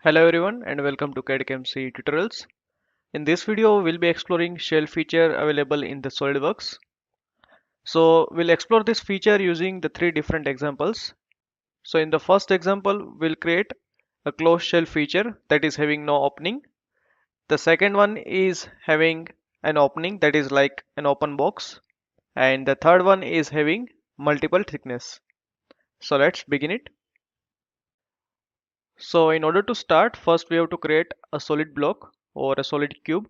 Hello everyone and welcome to CAD/CAM/CAE tutorials. In this video, we'll be exploring shell feature available in the Solidworks. So we'll explore this feature using the three different examples. So in the first example, we'll create a closed shell feature that is having no opening. The second one is having an opening that is like an open box. And the third one is having multiple thickness. So let's begin it. So in order to start, first we have to create a solid block or a solid cube.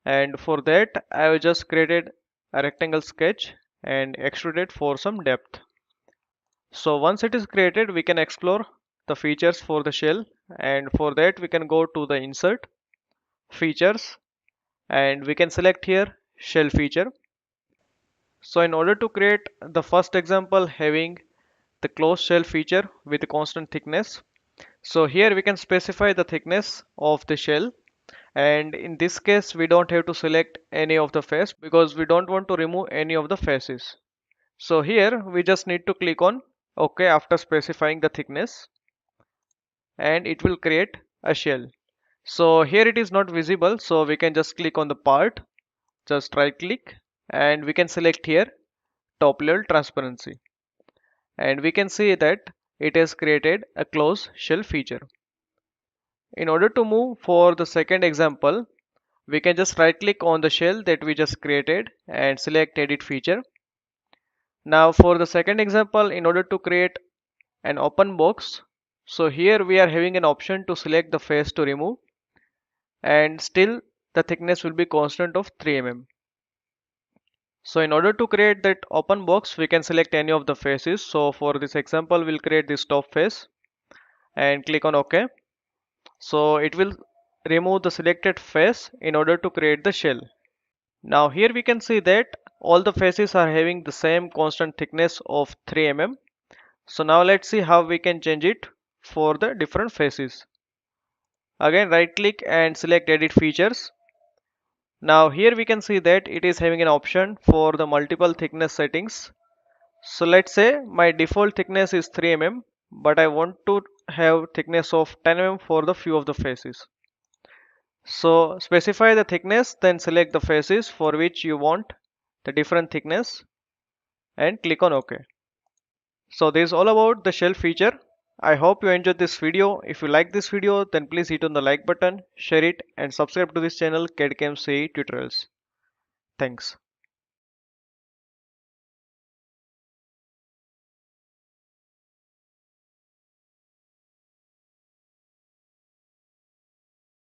And for that I have just created a rectangle sketch and extruded for some depth. So once it is created, we can explore the features for the shell, and for that we can go to the insert features and we can select here shell feature. So in order to create the first example having the closed shell feature with constant thickness, so here we can specify the thickness of the shell, and in this case we don't have to select any of the face because we don't want to remove any of the faces. So here we just need to click on OK after specifying the thickness, and it will create a shell. So here it is not visible, so we can just click on the part, just right click, and we can select here top level transparency, and we can see that it has created a closed shell feature. In order to move for the second example, we can just right click on the shell that we just created and select edit feature. Now for the second example, in order to create an open box, so here we are having an option to select the face to remove, and still the thickness will be constant of 3 mm. So in order to create that open box, we can select any of the faces. So for this example, we'll create this top face and click on OK. So it will remove the selected face in order to create the shell. Now here we can see that all the faces are having the same constant thickness of 3 mm. So now let's see how we can change it for the different faces. Again right click and select edit features. Now here we can see that it is having an option for the multiple thickness settings. So let's say my default thickness is 3 mm, but I want to have thickness of 10 mm for the few of the faces. So specify the thickness, then select the faces for which you want the different thickness and click on OK. So this is all about the shell feature. I hope you enjoyed this video. If you like this video, then please hit on the like button, share it and subscribe to this channel CAD/CAM/CAE tutorials. Thanks.